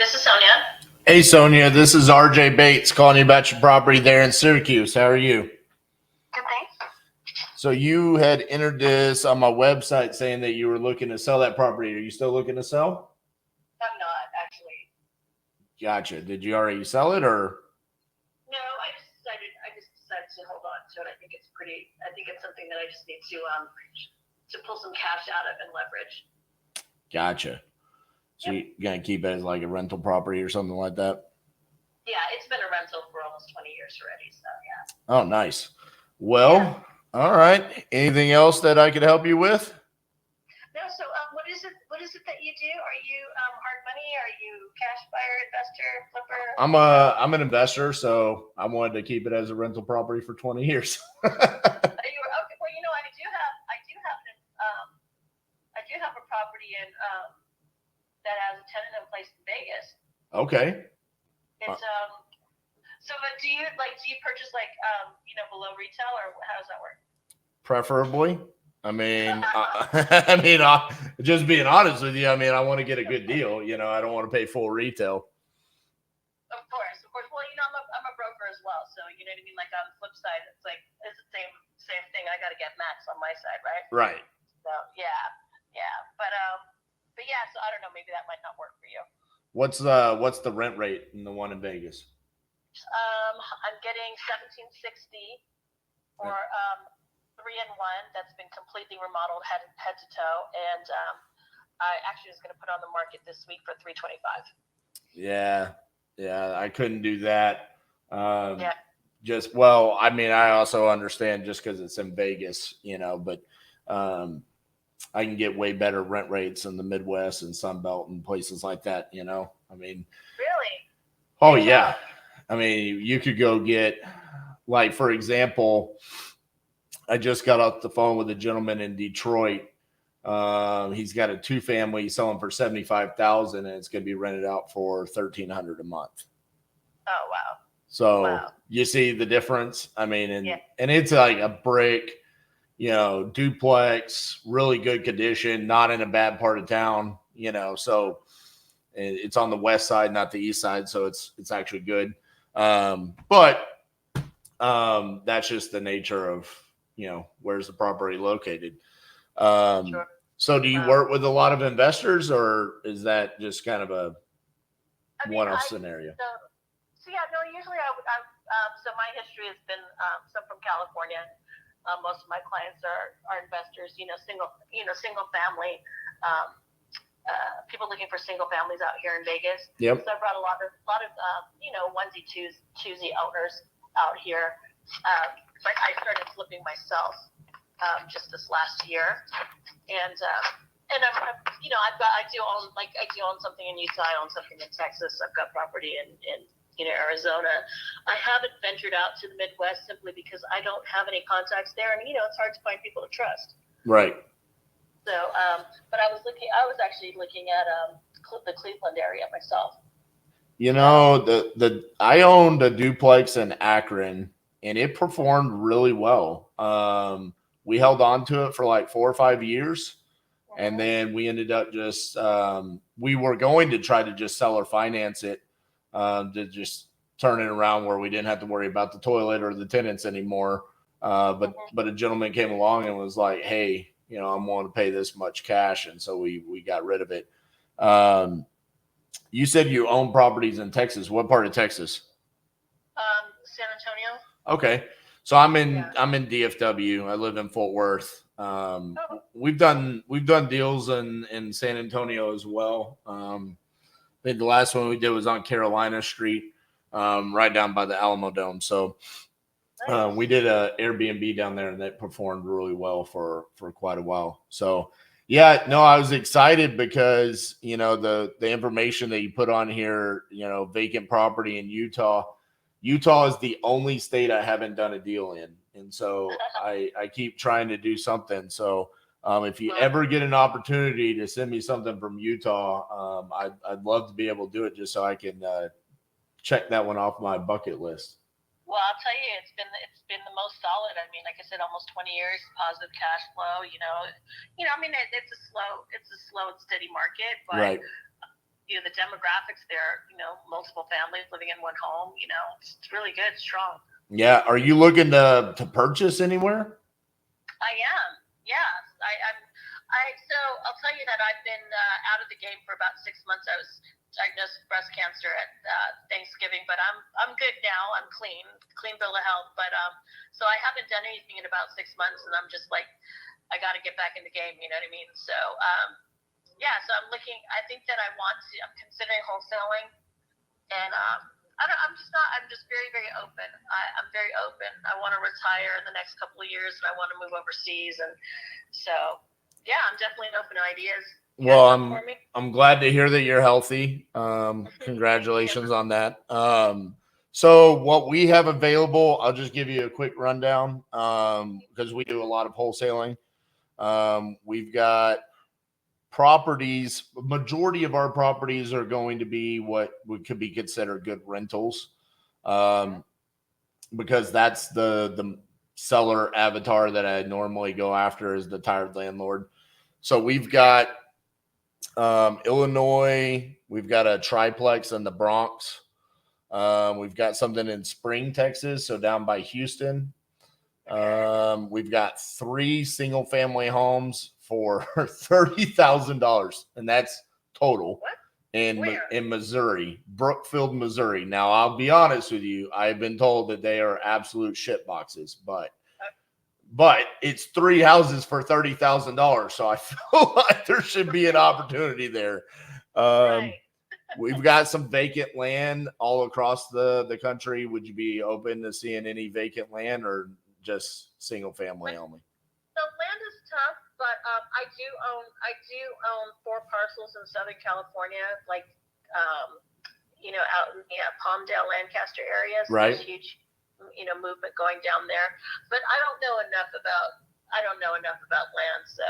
This is Sonia. Hey, Sonia, this is RJ Bates calling you about your property there in Syracuse. How are you? Good, thanks. So you had entered this on my website saying that you were looking to sell that property. Are you still looking to sell? I'm not, actually. Gotcha. Did you already sell it or? No, I just decided to hold on to it. I think it's something that I just need to pull some cash out of and leverage. Gotcha. So Yep. you're going to keep it as like a rental property or something like that? Yeah, it's been a rental for almost 20 years already, so yeah. Oh, nice. Well, all right. Anything else that I could help you with? No, so what is it that you do? Are you hard money? Are you cash buyer, investor, flipper? I'm an investor, so I wanted to keep it as a rental property for 20 years. Are you okay? Well, I do have a property in that has a tenant in place in Vegas. Okay. It's So, but do you purchase below retail, or how does that work? Preferably. I mean, just being honest with you, I mean, I want to get a good deal. You know, I don't want to pay full retail. Of course. Well, I'm a broker as well, so you know what I mean. Like on the flip side, it's the same thing. I got to get max on my side, right? Right. So yeah. But yeah. So I don't know. Maybe that might not work for you. What's the rent rate in the one in Vegas? I'm getting $1,760 for 3-in-1 that's been completely remodeled head to toe, and I actually was going to put on the market this week for $325. Yeah, I couldn't do that. Yeah. I mean, I also understand just because it's in Vegas, you know, but I can get way better rent rates in the Midwest and Sun Belt and places like that, you know. I mean, really? Oh yeah. I mean, you could go get, like, for example, I just got off the phone with a gentleman in Detroit. He's got a 2-family selling for $75,000, and it's going to be rented out for $1,300 a month. Oh wow! So you see the difference. I mean, and it's like a brick, you know, duplex, really good condition, not in a bad part of town, you know. So it's on the west side, not the east side, so it's actually good. But that's just the nature of, you know, where's the property located. Sure. So do you work with a lot of investors, or is that just kind of a one-off scenario? Usually so my history has been some from California. Most of my clients are investors, single family, people looking for single families out here in Vegas. Yep. So I brought a lot of onesie twosie owners out here. But I started flipping myself just this last year, and I do own something in Utah, I own something in Texas, I've got property in Arizona. I haven't ventured out to the Midwest simply because I don't have any contacts there, and it's hard to find people to trust. Right. So, but I was actually looking at the Cleveland area myself. You know, I owned a duplex in Akron, and it performed really well. We held on to it for like 4 or 5 years, and then we ended up just we were going to try to just sell or finance it, to just turn it around where we didn't have to worry about the toilet or the tenants anymore. But a gentleman came along and was like, "Hey, you know, I'm willing to pay this much cash," and so we got rid of it. You said you own properties in Texas. What part of Texas? San Antonio. Okay. So I'm in DFW. I live in Fort Worth. We've done deals in San Antonio as well. I think the last one we did was on Carolina Street, right down by the Alamo Dome. So we did a Airbnb down there, and that performed really well for quite a while. So yeah, no, I was excited because, you know, the information that you put on here, you know, vacant property in Utah. Utah is the only state I haven't done a deal in. And so I keep trying to do something. So if you ever get an opportunity to send me something from Utah, I'd love to be able to do it just so I can check that one off my bucket list. Well, I'll tell you, it's been the most solid. I mean, like I said, almost 20 years, positive cash flow. I mean, it's a slow and steady market, but the demographics there, multiple families living in one home, it's really good, strong. Yeah. Are you looking to purchase anywhere? I am. Yeah. So I'll tell you that I've been out of the game for about 6 months. I was diagnosed with breast cancer at Thanksgiving, but I'm good now. I'm clean bill of health. But so I haven't done anything in about 6 months, and I'm just like, I got to get back in the game. You know what I mean? So yeah. So I'm looking. I think that I'm considering wholesaling, and I'm just very, very open. I'm very open. I want to retire in the next couple of years, and I want to move overseas, and so. Yeah, I'm definitely open to ideas. Well, I'm glad to hear that you're healthy. Congratulations on that. So what we have available, I'll just give you a quick rundown because we do a lot of wholesaling. We've got properties. Majority of our properties are going to be what could be considered good rentals because that's the seller avatar that I normally go after is the tired landlord. So we've got Illinois, we've got a triplex in the Bronx. We've got something in Spring, Texas, so down by Houston. We've got 3 single family homes for $30,000, and that's total. What? In Missouri, Brookfield, Missouri. Now, I'll be honest with you. I've been told that they are absolute shit boxes, but it's 3 houses for $30,000. So I feel like there should be an opportunity there. Right. We've got some vacant land all across the country. Would you be open to seeing any vacant land or just single family only? So land is tough, but I do own 4 parcels in Southern California, like out in the Palmdale, Lancaster area. So right. There's huge, movement going down there. But I don't know enough about land. So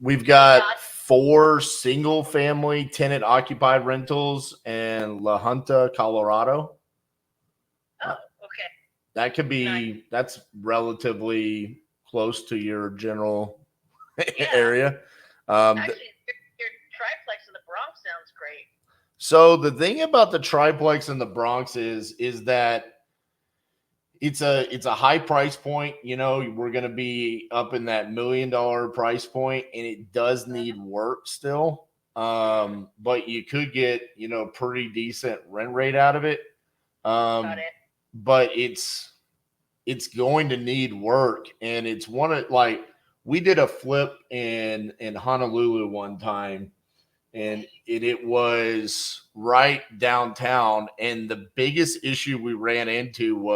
we've got 4 single family tenant occupied rentals in La Junta, Colorado. Oh, okay. That could be that's relatively close to your general area. Actually, your triplex in the Bronx sounds great. So the thing about the triplex in the Bronx is that it's a high price point. We're going to be up in that $1 million price point, and it does need work still. But you could get pretty decent rent rate out of it. Got it. But it's going to need work, and it's one of we did a flip in Honolulu one time, and it was right downtown. And the biggest issue we ran into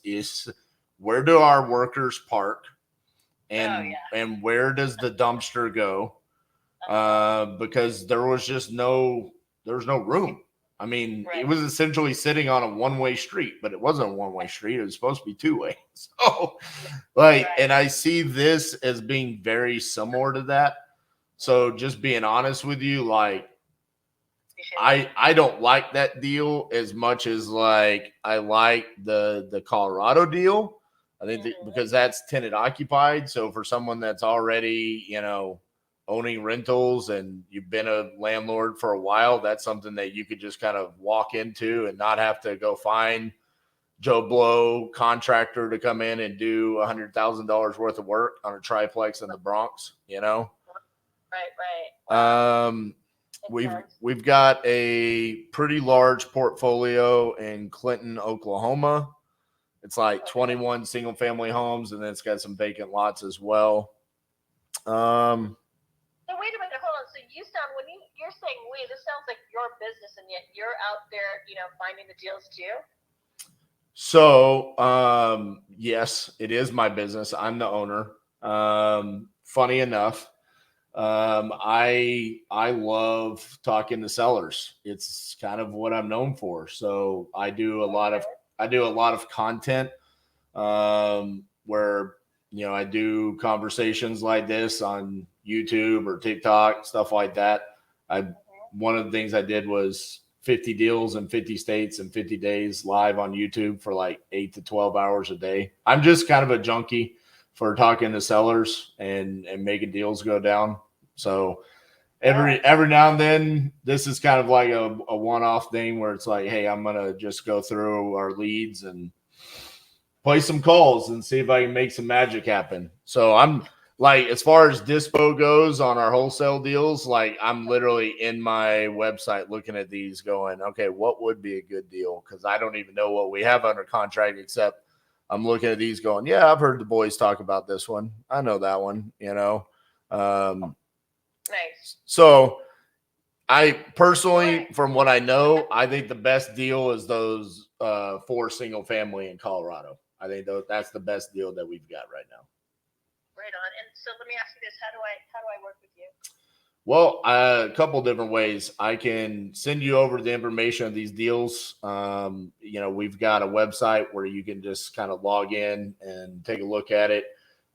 is where do our workers park, and where does the dumpster go? Because there was no room. I mean, It was essentially sitting on a one-way street, but it wasn't a one-way street. It was supposed to be two-way. So, and I see this as being very similar to that. So, just being honest with you, I don't like that deal as much as I like the Colorado deal. I think because that's tenant occupied. So, for someone that's already owning rentals and you've been a landlord for a while, that's something that you could just kind of walk into and not have to go find Joe Blow contractor to come in and do $100,000 worth of work on a triplex in the Bronx, Right. We've got a pretty large portfolio in Clinton, Oklahoma. It's 21 single family homes, and then it's got some vacant lots as well. So wait a minute, hold on. So you sound you're saying this sounds like your business, and yet you're out there, finding the deals too. So, yes, it is my business. I'm the owner. Funny enough, I love talking to sellers. It's kind of what I'm known for. So I do a lot of content, where I do conversations like this on YouTube or TikTok, stuff like that. One of the things I did was 50 deals in 50 states in 50 days live on YouTube for 8 to 12 hours a day. I'm just kind of a junkie for talking to sellers and making deals go down. So every now and then, this is kind of like a one-off thing where it's like, hey, I'm gonna just go through our leads and play some calls and see if I can make some magic happen. So I'm like, as far as dispo goes on our wholesale deals, like I'm literally in my website looking at these going, okay, what would be a good deal? Because I don't even know what we have under contract, except I'm looking at these going, yeah, I've heard the boys talk about this one. I know that one, Nice. So I personally, from what I know, I think the best deal is those 4 single family in Colorado. I think that's the best deal that we've got right now. Right on. And so let me ask you this: how do I work with you? Well, a couple different ways. I can send you over the information of these deals. We've got a website where you can just kind of log in and take a look at it.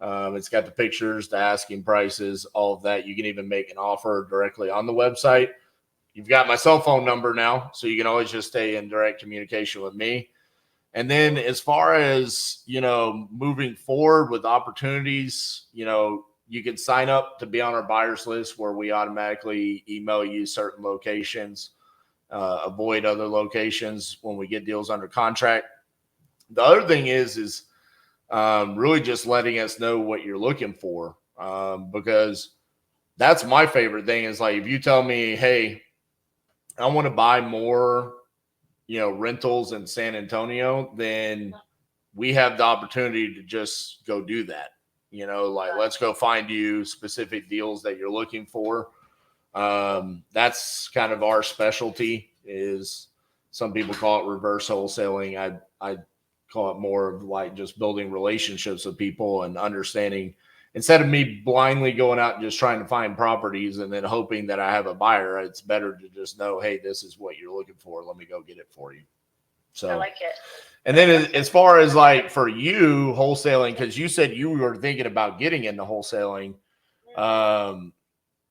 It's got the pictures, the asking prices, all of that. You can even make an offer directly on the website. You've got my cell phone number now, so you can always just stay in direct communication with me. And then as far as, moving forward with opportunities, you can sign up to be on our buyers list where we automatically email you certain locations, avoid other locations when we get deals under contract. The other thing is really just letting us know what you're looking for, because that's my favorite thing is like, if you tell me, hey, I want to buy more, rentals in San Antonio, then we have the opportunity to just go do that. Let's go find you specific deals that you're looking for. That's kind of our specialty. Is some people call it reverse wholesaling. I call it more of like just building relationships with people and understanding, instead of me blindly going out and just trying to find properties and then hoping that I have a buyer. It's better to just know, hey, this is what you're looking for. Let me go get it for you. So I like it. And then as far as like for you wholesaling, because you said you were thinking about getting into wholesaling,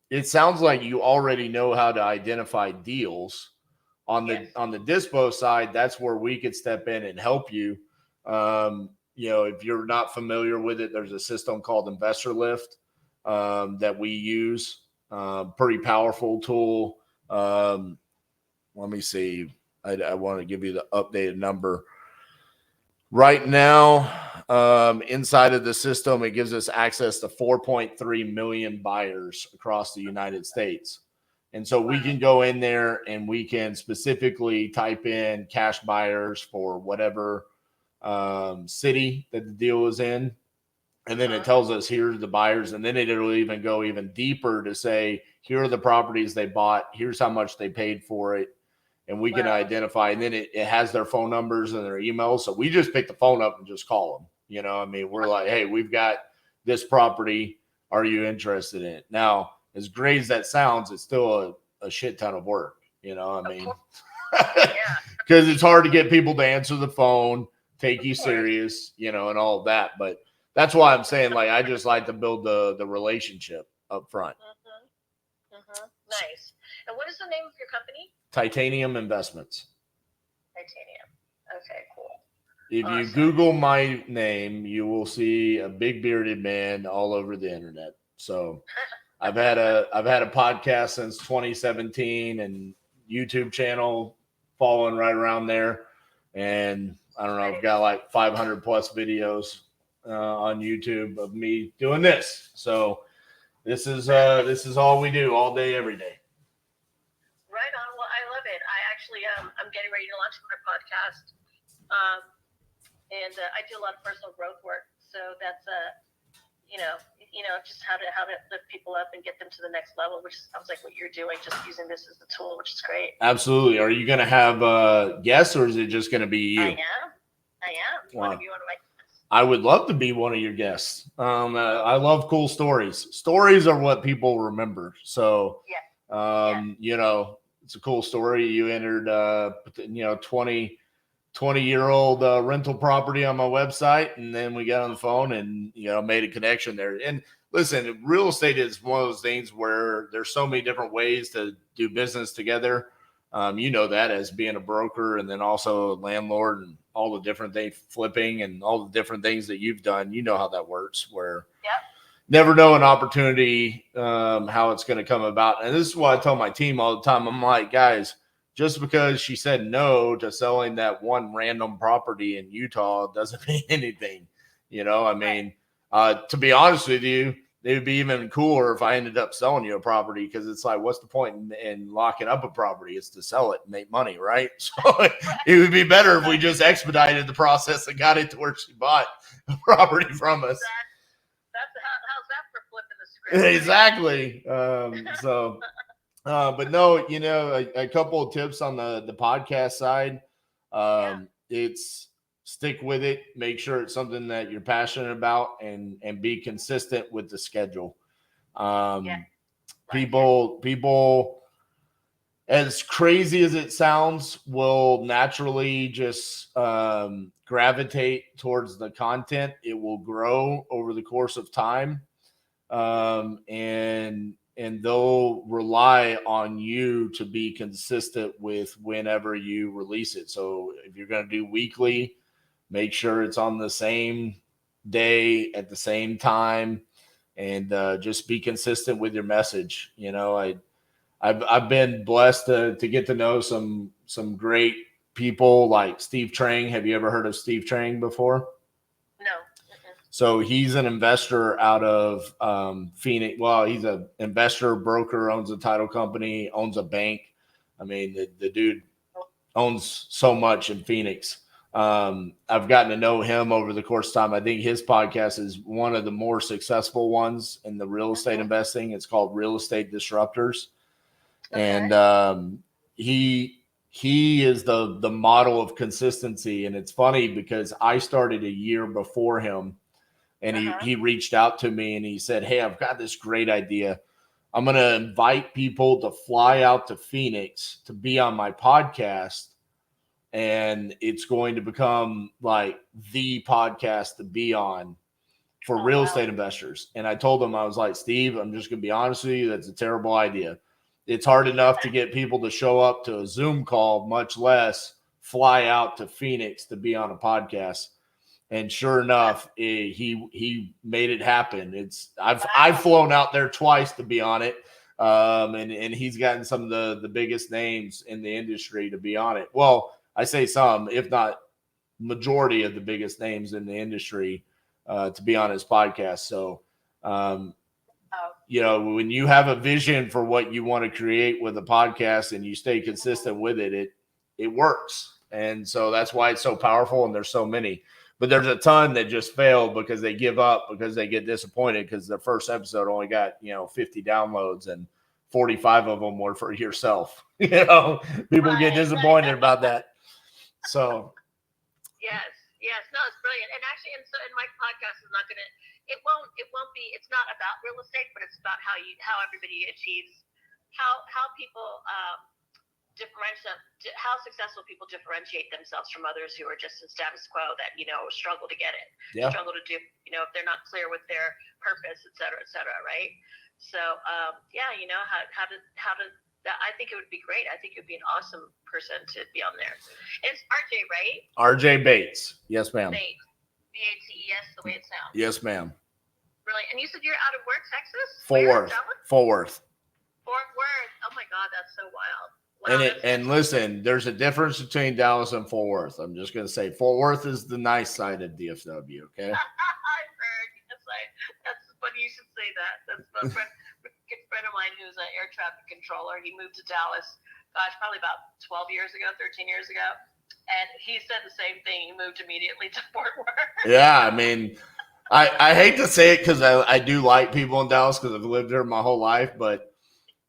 it sounds like you already know how to identify deals. On the dispo side, that's where we could step in and help you. If you're not familiar with it, there's a system called Investor Lift that we use. Pretty powerful tool. Let me see. I want to give you the updated number. Right now, inside of the system, it gives us access to 4.3 million buyers across the United States. And so we can go in there and we can specifically type in cash buyers for whatever city that the deal is in. And then it tells us here's the buyers. And then it'll even go even deeper to say, here are the properties they bought. Here's how much they paid for it. And we can identify, and then it has their phone numbers and their emails. So we just pick the phone up and just call them. We're like, hey, we've got this property. Are you interested in it? Now, as great as that sounds, it's still a shit ton of work, because it's hard to get people to answer the phone, take you serious, and all of that. But that's why I'm saying, like, I just like to build the relationship up front. Nice. And what is the name of your company? Titanium Investments. Titanium. Okay, cool. If you Google my name, you will see a big bearded man all over the internet. So I've had a podcast since 2017 and YouTube channel following right around there. And I don't know, I've got like 500 plus videos on YouTube of me doing this. So this is all we do all day, every day. Right on. Well, I love it. I actually, I'm getting ready to launch my podcast. And I do a lot of personal growth work. So that's, just how to lift people up and get them to the next level, which sounds like what you're doing, just using this as the tool, which is great. Absolutely. Are you going to have guests, or is it just going to be you? I am. You want to be one of my guests? I would love to be one of your guests. I love cool stories. Stories are what people remember. So, it's a cool story. You entered, 20-year-old rental property on my website, and then we got on the phone and made a connection there. And listen, real estate is one of those things where there's so many different ways to do business together. That as being a broker and then also a landlord and all the different things, flipping and all the different things that you've done, how that works, where never know an opportunity, how it's going to come about. And this is what I tell my team all the time. I'm like, guys, just because she said no to selling that one random property in Utah doesn't mean anything. I mean, to be honest with you, it would be even cooler if I ended up selling you a property, because it's like, what's the point in locking up a property? It's to sell it and make money, right? So it would be better if we just expedited the process and got it to where she bought a property from us. How's that for flipping the script? Exactly. But no, a couple of tips on the podcast side. It's stick with it. Make sure it's something that you're passionate about, and be consistent with the schedule. People, as crazy as it sounds, will naturally just gravitate towards the content. It will grow over the course of time. And they'll rely on you to be consistent with whenever you release it. So if you're going to do weekly, make sure it's on the same day at the same time, and just be consistent with your message. I've been blessed to get to know some great people like Steve Trang. Have you ever heard of Steve Trang before? No. So he's an investor out of Phoenix. Well, he's an investor, broker, owns a title company, owns a bank. I mean, the dude owns so much in Phoenix. I've gotten to know him over the course of time. I think his podcast is one of the more successful ones in the real estate investing. It's called Real Estate Disruptors. And he is the model of consistency. And it's funny because I started a year before him. And he reached out to me and he said, hey, I've got this great idea. I'm going to invite people to fly out to Phoenix to be on my podcast. And it's going to become like the podcast to be on for real estate investors. And I told him, I was like, Steve, I'm just going to be honest with you. That's a terrible idea. It's hard enough to get people to show up to a Zoom call, much less fly out to Phoenix to be on a podcast. And sure enough, he made it happen. I've flown out there twice to be on it, and he's gotten some of the biggest names in the industry to be on it. Well, I say some, if not majority of the biggest names in the industry to be on his podcast. So, when you have a vision for what you want to create with a podcast and you stay consistent with it, it works. And so that's why it's so powerful. And there's so many. But there's a ton that just fail because they give up, because they get disappointed because their first episode only got, 50 downloads and 45 of them were for yourself. People get disappointed about that. So. Yes. No, it's brilliant. And actually, and my podcast is not going to, it won't be, it's not about real estate, but it's about how everybody achieves, how people, how successful people differentiate themselves from others who are just in status quo that struggle to get it, struggle to do, if they're not clear with their purpose, et cetera, right? So how to I think it would be great. I think it would be an awesome person to be on there. It's RJ, right? RJ Bates. Yes, ma'am. Bates. Bates, the way it sounds. Yes, ma'am. Brilliant. And you said you're out of where, Texas? Fort Worth. Fort Worth. Oh my God, that's so wild. Wow, and listen, there's a difference between Dallas and Fort Worth. I'm just going to say Fort Worth is the nice side of DFW, okay? I've heard. That's funny you should say that. That's a good friend of mine who's an air traffic controller. He moved to Dallas, probably about 13 years ago. And he said the same thing. He moved immediately to Fort Worth. Yeah, I mean, I hate to say it because I do like people in Dallas because I've lived there my whole life, but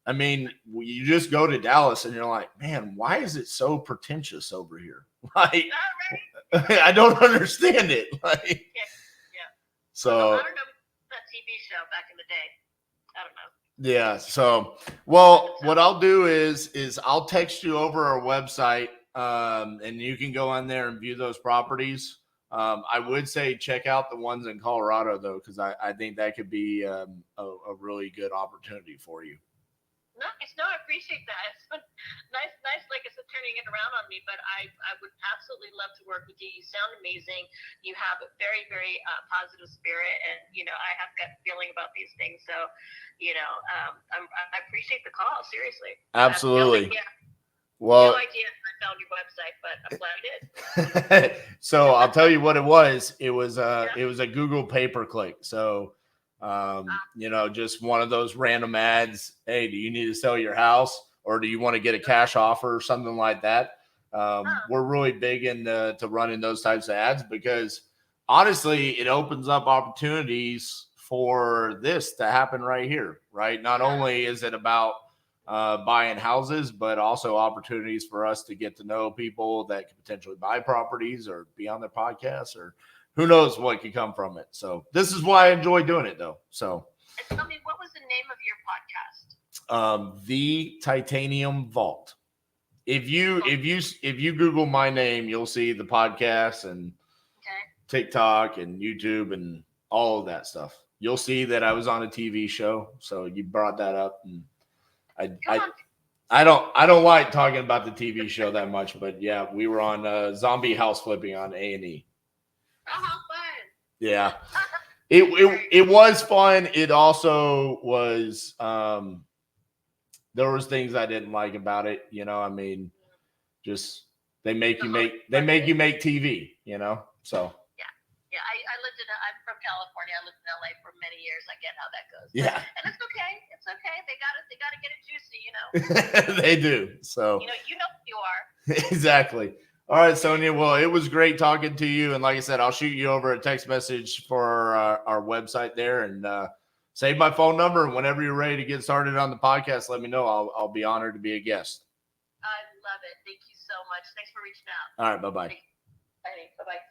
I mean, you just go to Dallas and you're like, man, why is it so pretentious over here? Like, I don't understand it. Like, So, I don't know that TV show back in the day. I don't know. Yeah. So, well, what I'll do is I'll text you over our website, and you can go on there and view those properties. I would say check out the ones in Colorado though, because I think that could be a really good opportunity for you. Nice. No, I appreciate that. It's been nice, like I said, turning it around on on me, but I would absolutely love to work with you. You sound amazing. You have a very, very positive spirit, and I have gut feeling about these things. So, I appreciate the call. Seriously. Absolutely. No idea if I found your website, but I'm glad I did. So I'll tell you what it was. It was a Google pay-per-click. So, just one of those random ads. Hey, do you need to sell your house, or do you want to get a cash offer or something like that? We're really big into running those types of ads because honestly, it opens up opportunities for this to happen right here, right? Not only is it about buying houses, but also opportunities for us to get to know people that could potentially buy properties or be on their podcasts, or who knows what could come from it. So this is why I enjoy doing it, though. So, and tell me, what was the name of your podcast? The Titanium Vault. If you Google my name, you'll see the podcast and TikTok and YouTube and all of that stuff. You'll see that I was on a TV show, so you brought that up, and I don't like talking about the TV show that much, but yeah, we were on zombie house flipping on A&E. Oh, how fun! Yeah, it was fun. It also was there was things I didn't like about it. Just they make you make TV. So. Yeah, I'm from California. I lived in LA for many years. I get how that goes. Yeah. And it's okay. It's okay. They gotta get it juicy, They do. So you know who you are. Exactly. All right, Sonia. Well, it was great talking to you. And like I said, I'll shoot you over a text message for our website there, and save my phone number. And whenever you're ready to get started on the podcast, let me know. I'll be honored to be a guest. I love it. Thank you so much. Thanks for reaching out. All right. Bye-bye. Bye-bye.